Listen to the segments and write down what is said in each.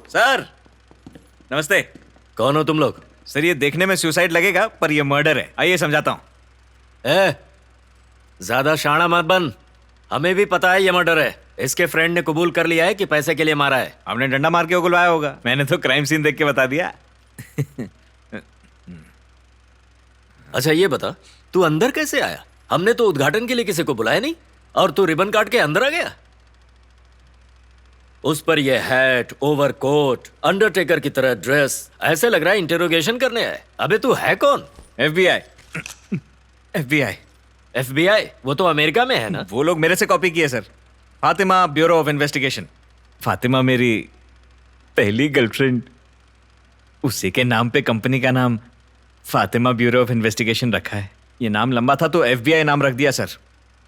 Sir नमस्ते। कौन हो तुम लोग? सर ये देखने में सुसाइड लगेगा पर ये मर्डर है। आइए समझाता हूँ। ज्यादा शाना मत बन। हमें भी पता है ये मर्डर है। इसके फ्रेंड ने कबूल कर लिया है कि पैसे के लिए मारा है। आपने डंडा मार के उगलवाया होगा। मैंने तो क्राइम सीन देख के बता दिया। अच्छा ये बता, तू अंदर कैसे आया? हमने तो उद्घाटन के लिए किसी को बुलाया नहीं और तू रिबन काट के अंदर आ गया। उस पर ये हैट, ओवरकोट, अंडरटेकर की तरह ड्रेस, ऐसे लग रहा है इंटेरोगेशन करने आए। अबे तू है कौन? FBI। FBI। FBI? वो तो अमेरिका में है ना। वो लोग मेरे से कॉपी किए sir. Fatima, bureau of investigation. Fatima मेरी पहली गर्लफ्रेंड। उसी के नाम पे कंपनी का नाम फातिमा ब्यूरो ऑफ इन्वेस्टिगेशन रखा है। ये नाम लंबा था तो FBI नाम रख दिया सर।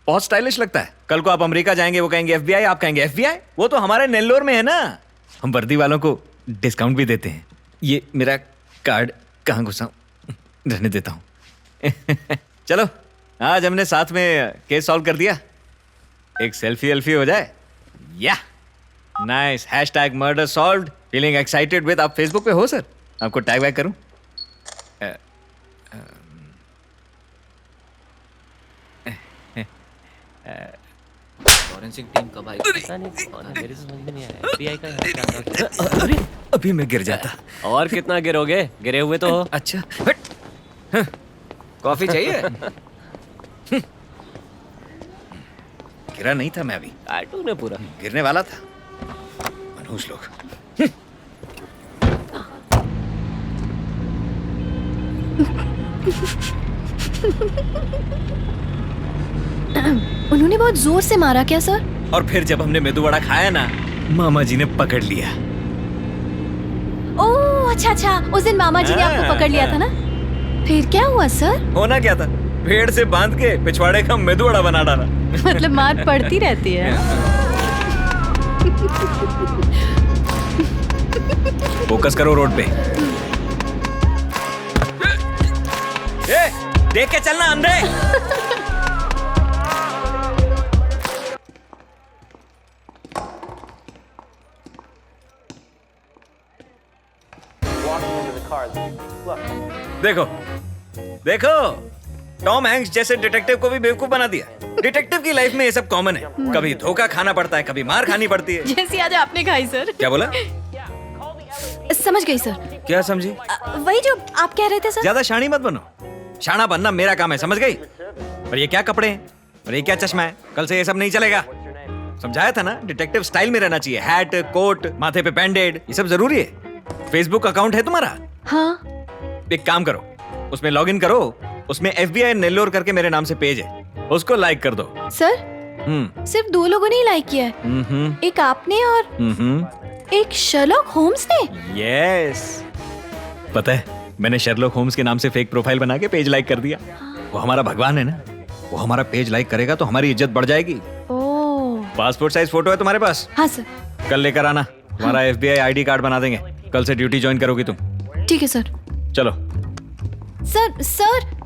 बहुत स्टाइलिश लगता है। कल को आप अमेरिका जाएंगे, वो कहेंगे FBI, आप कहेंगे FBI। वो तो हमारे नेल्लोर में है ना। हम वर्दी वालों को डिस्काउंट भी देते हैं। ये मेरा कार्ड कहाँ घुसाऊं? रहने देता हूँ। चलो आज हमने साथ में केस सॉल्व कर दिया। एक सेल्फी एल्फी हो जाए। या nice. Hashtag murder solved. Feeling excited with. आप फेसबुक पे हो सर? आपको टैग वैग करूं? फॉरेंसिक टीम कब आई पता नहीं। कौन है मेरे समझ में नहीं आया। FBI का यहाँ क्या था? अरे अभी मैं गिर जाता। और कितना गिरोगे? गिरे हुए तो हो। अच्छा हट। कॉफी चाहिए? गिरा नहीं था मैं अभी। कार्टून है पूरा। गिरने वाला था। मनहूस लोग। उन्होंने बहुत जोर से मारा क्या सर? और फिर जब हमने मेदू वड़ा खाया ना, मामा जी ने पकड़ लिया। ओह अच्छा अच्छा, उस दिन मामा जी ने आपको पकड़ लिया था ना। फिर क्या हुआ सर? होना क्या था? पेड़ से बांध के पिछवाड़े का मेदू वड़ा बना डाला। मतलब मार पड़ती रहती है। फोकस करो रोड पे। देख के चलना अंधे। देखो देखो, टॉम हैंक्स जैसे डिटेक्टिव को भी बेवकूफ बना दिया। डिटेक्टिव की लाइफ में ये सब कॉमन है। कभी धोखा खाना पड़ता है, कभी मार खानी पड़ती है। जैसी आज आपने खाई सर। क्या बोला? समझ गई सर। क्या समझी? वही जो आप कह रहे थे सर। ज्यादा शानी मत बनो। शाना बनना मेरा काम है, समझ गई? और ये क्या कपड़े हैं और ये क्या चश्मा है? कल से ये सब नहीं चलेगा। समझाया था ना, डिटेक्टिव स्टाइल में रहना चाहिए। हैट, कोट, माथे पे बैंडेड, ये सब जरूरी है। फेसबुक अकाउंट है तुम्हारा? हाँ। एक काम करो, उसमें लॉग इन करो। उसमें FBI नेल्लोर करके मेरे नाम से पेज है, उसको लाइक कर दो। सर सिर्फ 2 लोगों ने ही लाइक किया है। एक आपने और एक शर्लॉक होम्स ने। यस, पता है मैंने शर्लॉक होम्स के नाम से फेक प्रोफाइल बना के पेज लाइक कर दिया। वो हमारा भगवान है ना, वो हमारा पेज लाइक करेगा तो हमारी इज्जत बढ़ जाएगी। ओह। पासपोर्ट साइज फोटो है तुम्हारे पास? हाँ सर। कल लेकर आना, हमारा FBI ID कार्ड बना देंगे। कल से ड्यूटी ज्वाइन करोगी तुम। ठीक है सर। चलो। सर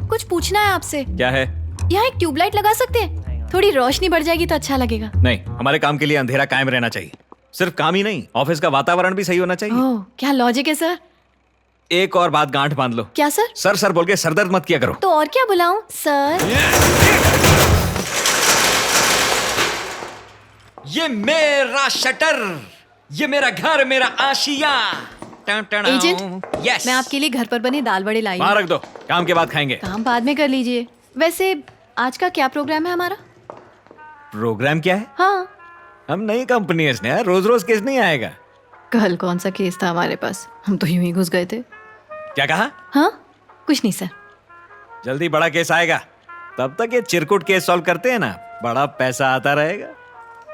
कुछ पूछना है आपसे। क्या है? यहाँ एक ट्यूबलाइट लगा सकते हैं? थोड़ी रोशनी बढ़ जाएगी तो अच्छा लगेगा। नहीं, हमारे काम के लिए अंधेरा कायम रहना चाहिए। सिर्फ काम ही नहीं, ऑफिस का वातावरण भी सही होना चाहिए। ओह, क्या लॉजिक है सर। एक और बात गांठ बांध लो। क्या सर? सर बोल के सरदर्द मत किया करो। तो और क्या बुलाऊं सर? ये मेरा शटर, ये मेरा घर, मेरा आशिया। एजेंट, यस, मैं आपके लिए घर पर बने दाल बड़े लाई हूं। वहाँ रख दो, काम के बाद खाएंगे। काम बाद में कर लीजिए। वैसे आज का क्या प्रोग्राम है हमारा? प्रोग्राम क्या है? हाँ, हम नई कंपनी है यार, रोज रोज केस नहीं आएगा। कल कौन सा केस था हमारे पास? हम तो यूं ही घुस गए थे। क्या कहा? हाँ कुछ नहीं सर। जल्दी बड़ा केस आएगा, तब तक ये चिरकुट केस सॉल्व करते हैं ना, बड़ा पैसा आता रहेगा।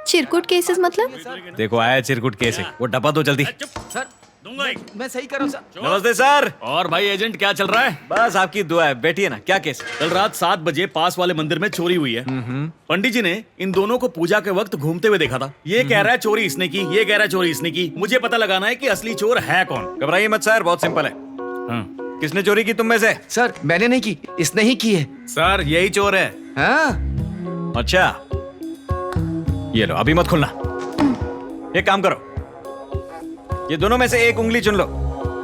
चिरकुट केसेस मतलब? देखो आया चिरकुट केस है, वो डब्बा दो जल्दी। सर दूंगा एक। मैं सही कर रहा हूँ सर। नमस्ते सर। और भाई एजेंट क्या चल रहा है? बस आपकी दुआ है, बैठिए ना। क्या केस? कल रात 7 बजे पास वाले मंदिर में चोरी हुई है। पंडित जी ने इन दोनों को पूजा के वक्त घूमते हुए देखा था। ये कह रहा है चोरी इसने की, ये कह रहा है चोरी इसने की। मुझे पता लगाना है कि असली चोर है कौन। घबराइए मत सर, बहुत सिंपल है। किसने चोरी की तुम में से? सर मैंने नहीं की, इसने ही की है। सर यही चोर है। हाँ? अच्छा, ये लो, अभी मत खुलना। एक काम करो, ये दोनों में से एक उंगली चुन लो।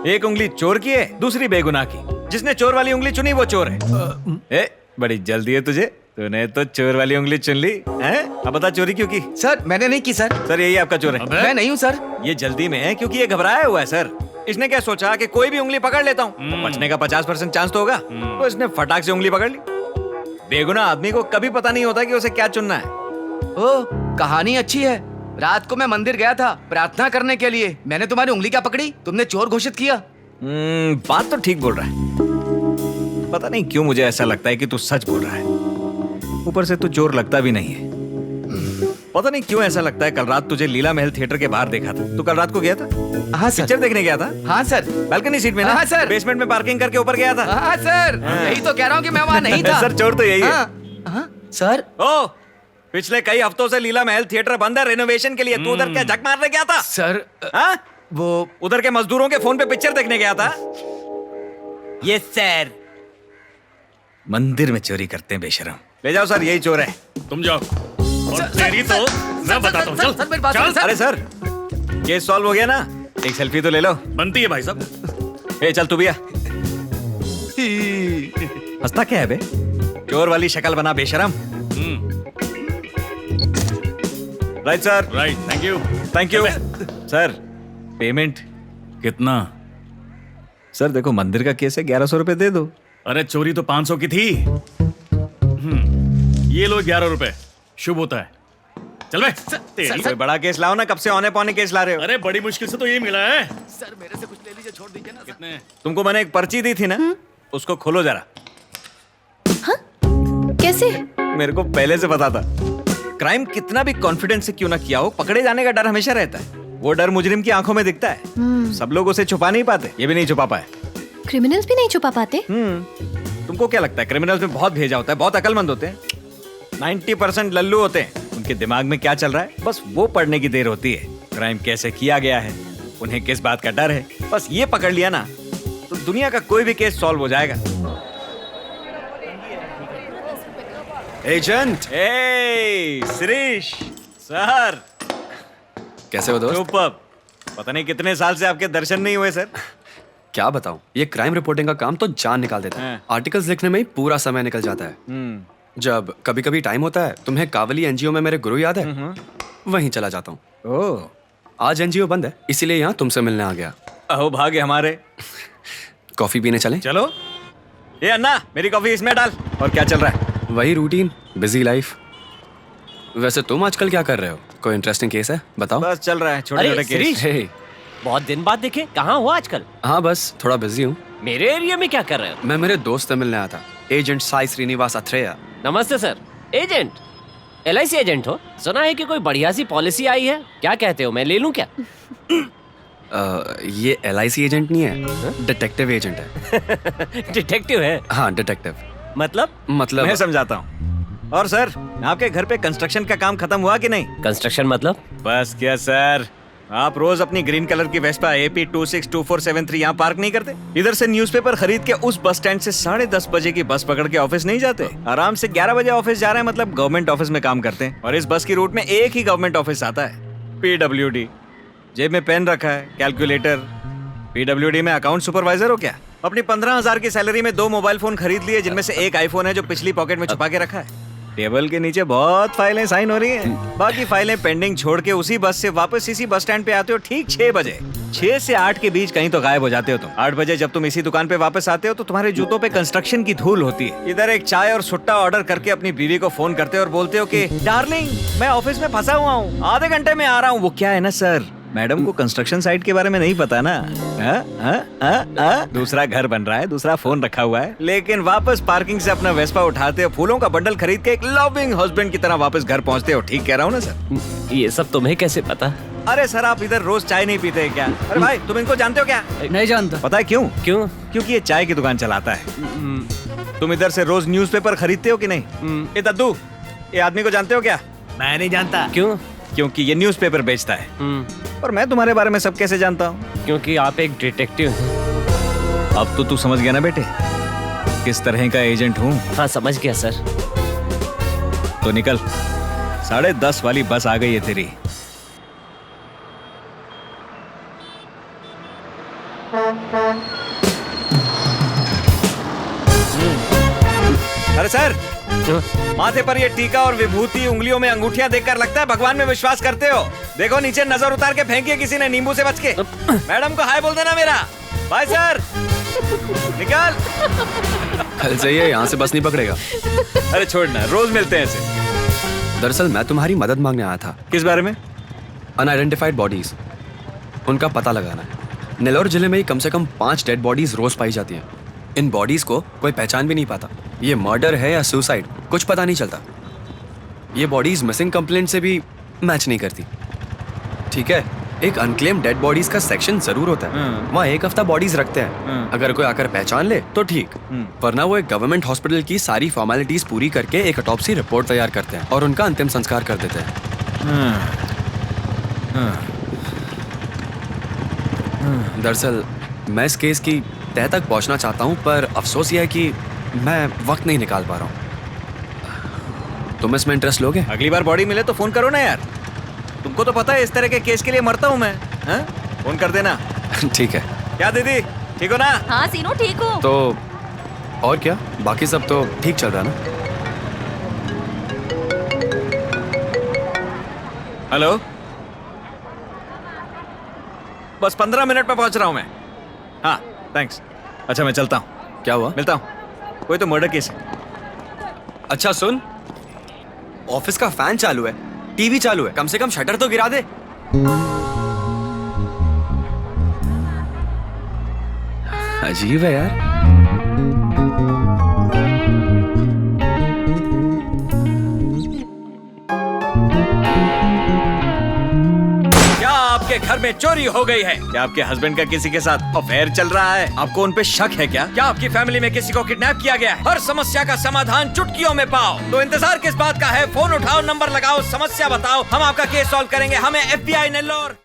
एक उंगली चोर की है, दूसरी बेगुनाह की। जिसने चोर वाली उंगली चुनी वो चोर है। ए, बड़ी जल्दी है तुझे, तूने तो चोर वाली उंगली चुन ली है। अब बता चोरी क्यों की? सर मैंने नहीं की सर। सर यही आपका चोर है। मैं नहीं हूँ सर। ये जल्दी में है क्योंकि ये घबराया हुआ है सर। इसने क्या सोचा कि कोई भी उंगली पकड़ लेता हूँ तो बचने का 50% चांस तो होगा, तो इसने फटाक से उंगली पकड़ ली। बेगुनाह आदमी को कभी पता नहीं होता कि उसे क्या चुनना है। ओ, कहानी अच्छी है। रात को मैं मंदिर गया था प्रार्थना करने के लिए। मैंने तुम्हारी उंगली क्या पकड़ी, तुमने चोर घोषित किया। बात तो ठीक बोल रहा है। पता नहीं क्यों मुझे ऐसा लगता है कि तू सच बोल रहा है। ऊपर से तू चोर लगता भी नहीं है। पता नहीं क्यों ऐसा लगता है। कल रात तुझे लीला महल थिएटर के बाहर देखा था। तू कल रात को गया था? हाँ सर। पिक्चर देखने गया था? हाँ सर। बालकनी सीट में ना? हाँ सर। बेसमेंट में पार्किंग करके ऊपर गया था? हाँ सर, यही तो कह रहा हूँ कि मैं वहाँ नहीं था। सर चोर तो यही है। हाँ, सर। ओ, पिछले कई हफ्तों से लीला महल थिएटर बंद है रेनोवेशन के लिए। तू उधर क्या झक मारने गया था? सर हाँ? वो उधर के मजदूरों के फोन पे पिक्चर देखने गया था? ये सर मंदिर में चोरी करते हैं बेशरम। ले जाओ सर, यही चोर है। तुम जाओ। और तेरी तो मैं बताता हूँ। सर, मेरी बात सुनो, सर। अरे सर, केस सॉल्व हो गया ना? एक सेल्फी तो ले लो। बनती है भाई साहब। ए चल तू भी आ। हंसता क्या है बे? चोर वाली शक्ल बना बेशरम। Right sir. Right, thank you. Thank you sir. Payment कितना? सर देखो मंदिर का केस है, 1100 रुपए दे दो। अरे चोरी तो 500 की थी। ये लो 11 रुपए, शुभ होता है। चल बे। तेरी कोई बड़ा केस लाओ ना, कब से औने पौने केस ला रहे हो? अरे बड़ी मुश्किल से तो ये मिला है। सर मेरे से कुछ ले लीजिए, छोड़ दीजिए ना। कितने? तुमको मैंने एक पर्ची दी थी ना, उसको खोलो जरा। कैसे? मेरे को पहले से पता था। क्राइम कितना भी कॉन्फिडेंस से क्यों ना किया हो, पकड़े जाने का डर हमेशा रहता है। वो डर मुजरिम की आंखों में दिखता है। सब लोग उसे छुपा नहीं पाते। ये भी नहीं छुपा पाए। क्रिमिनल्स भी नहीं छुपा पाते? तुमको क्या लगता है क्रिमिनल्स में बहुत भेजा होता है, बहुत अकलमंद होते हैं? 90% लल्लू होते हैं। उनके दिमाग में क्या चल रहा है बस वो पढ़ने की देर होती है। क्राइम कैसे किया गया है, उन्हें किस बात का डर है, बस ये पकड़ लिया ना तो दुनिया का कोई भी केस सॉल्व हो जाएगा। एजेंट, शिरीष सर, कैसे हो दोस्त? सुपर्ब। पता नहीं कितने साल से आपके दर्शन नहीं हुए सर। क्या बताऊं, ये क्राइम रिपोर्टिंग का काम तो जान निकाल देता है। आर्टिकल्स लिखने में ही पूरा समय निकल जाता है। जब कभी कभी टाइम होता है, तुम्हें कावली एनजीओ में मेरे गुरु याद है? वहीं चला जाता हूँ। ओह, आज एनजीओ बंद है, इसीलिए यहाँ तुमसे मिलने आ गया। अहो भाग्य हमारे। कॉफी पीने चलें? चलो। ये अन्ना, मेरी कॉफी इसमें डाल। और क्या चल रहा है? वही रूटीन, बिजी लाइफ। वैसे तुम आजकल क्या कर रहे हो? कोई इंटरेस्टिंग केस है? बताओ। बस चल रहा है छोटे छोटे केस। शिरीष, हे, बहुत दिन बाद देखे, कहाँ हो आजकल? हाँ बस थोड़ा बिजी हूँ। मेरे एरिया में क्या कर रहे हो? मैं मेरे दोस्त से मिलने आया था, एजेंट साई श्रीनिवास अथरेया। नमस्ते सर। एजेंट? LIC एजेंट हो? सुना है कि कोई बढ़िया सी पॉलिसी आई है, क्या कहते हो, मैं ले लूं क्या? ये LIC एजेंट नहीं है, डिटेक्टिव एजेंट है। डिटेक्टिव है? हाँ डिटेक्टिव। मतलब? मैं समझाता हूँ। और सर, आपके घर पे कंस्ट्रक्शन का काम खत्म हुआ कि नहीं? कंस्ट्रक्शन मतलब? बस क्या सर, आप रोज अपनी ग्रीन कलर की वेस्पा AP 262473 यहाँ पार्क नहीं करते? इधर से न्यूज़पेपर खरीद के उस बस स्टैंड से 10:30 बजे की बस पकड़ के ऑफिस नहीं जाते? आराम से 11 बजे ऑफिस जा रहे हैं, मतलब गवर्नमेंट ऑफिस में काम करते हैं। और इस बस की रूट में एक ही गवर्नमेंट ऑफिस आता है, PWD। जेब में पेन रखा है, कैलकुलेटर। PWD में अकाउंट सुपरवाइजर हो क्या? अपनी 15,000 की सैलरी में 2 मोबाइल फोन खरीद लिए, जिनमें से एक आईफोन है जो पिछली पॉकेट में छुपा के रखा है। टेबल के नीचे बहुत फाइलें साइन हो रही हैं। बाकी फाइलें पेंडिंग छोड़ के उसी बस से वापस इसी बस स्टैंड पे आते हो ठीक 6 बजे। 6 से 8 के बीच कहीं तो गायब हो जाते हो तुम। 8 बजे जब तुम इसी दुकान पे वापस आते हो तो तुम्हारे जूतों पे कंस्ट्रक्शन की धूल होती है। इधर एक चाय और सुट्टा ऑर्डर करके अपनी बीवी को फोन करते हो और बोलते हो कि डार्लिंग मैं ऑफिस में फंसा हुआ हूँ, आधे घंटे में आ रहा हूँ। वो क्या है ना सर, मैडम को कंस्ट्रक्शन साइट के बारे में नहीं पता ना। दूसरा घर बन रहा है, दूसरा फोन रखा हुआ है, लेकिन वापस पार्किंग से अपना वेस्पा उठाते हो, फूलों का बंडल खरीद के एक लविंग हस्बैंड की तरह वापस घर पहुंचते हो। ठीक कह रहा हूँ ना सर? ये सब तुम्हें कैसे पता? अरे सर, आप इधर रोज चाय नहीं पीते क्या? अरे भाई, तुम इनको जानते हो क्या? नहीं जानता। पता है क्यों? क्यों? क्योंकि ये चाय की दुकान चलाता है। तुम इधर से रोज न्यूज़पेपर खरीदते हो कि नहीं? ए दद्दू, ये आदमी को जानते हो क्या? मैं नहीं जानता। क्यों? क्योंकि ये न्यूज़पेपर बेचता है। और मैं तुम्हारे बारे में सब कैसे जानता हूँ? क्योंकि आप एक डिटेक्टिव हैं। अब तो तू समझ गया ना बेटे, किस तरह का एजेंट हूँ? हाँ समझ गया सर। तो निकल, 10:30 वाली बस आ गई है तेरी। अरे सर, माथे पर ये टीका और विभूति, उंगलियों में अंगूठियां देखकर लगता है भगवान में विश्वास करते हो। देखो नीचे नजर उतार के फेंकी है किसी ने नींबू से बच के। मैडम को हाय बोल देना मेरा। Bye sir. निकल। कल से ये यहाँ से बस नहीं पकड़ेगा। अरे छोड़ना, रोज मिलते हैं ऐसे। दरअसल मैं तुम्हारी मदद मांगने आया था। किस बारे में? अनआइडेंटिफाइड बॉडीज, उनका पता लगाना है। नेल्लोर जिले में ही कम से कम 5 डेड बॉडीज रोज पाई जाती हैं। इन बॉडीज को कोई पहचान भी नहीं पाता, ये मर्डर है या सुसाइड, कुछ पता नहीं चलता। ये बॉडीज मिसिंग कंप्लेंट से भी मैच नहीं करती। ठीक है, एक अनक्लेम डेड बॉडीज का सेक्शन जरूर होता है, वहाँ 1 हफ्ता बॉडीज रखते हैं। अगर कोई आकर पहचान ले तो ठीक, वरना वो एक गवर्नमेंट हॉस्पिटल की सारी फॉर्मेलिटीज पूरी करके एक ऑटोप्सी रिपोर्ट तैयार करते हैं और उनका अंतिम संस्कार कर देते हैं। दरअसल मैं इस केस की तह तक पहुंचना चाहता हूं, पर अफसोस यह है कि मैं वक्त नहीं निकाल पा रहा हूं। तुम इसमें इंटरेस्ट लोगे? अगली बार बॉडी मिले तो फोन करो ना यार। तुमको तो पता है इस तरह के केस के लिए मरता हूं मैं। हाँ? फोन कर देना। ठीक है। क्या दीदी, ठीक हो ना? हाँ सीनू ठीक हो। तो और क्या, बाकी सब तो ठीक चल रहा है ना? हेलो, बस 15 मिनट में पहुंच रहा हूं मैं। हाँ थैंक्स। अच्छा मैं चलता हूँ। क्या हुआ? मिलता हूँ। कोई तो मर्डर केस है। अच्छा सुन, ऑफिस का फैन चालू है, टीवी चालू है, कम से कम शटर तो गिरा दे। अजीब है यार। क्या आपके घर में चोरी हो गई है? क्या आपके हस्बैंड का किसी के साथ अफेयर चल रहा है? आपको उन पे शक है क्या? क्या आपकी फैमिली में किसी को किडनैप किया गया है? हर समस्या का समाधान चुटकियों में पाओ। तो इंतजार किस बात का है? फोन उठाओ, नंबर लगाओ, समस्या बताओ, हम आपका केस सॉल्व करेंगे। हमें FBI नेल्लोर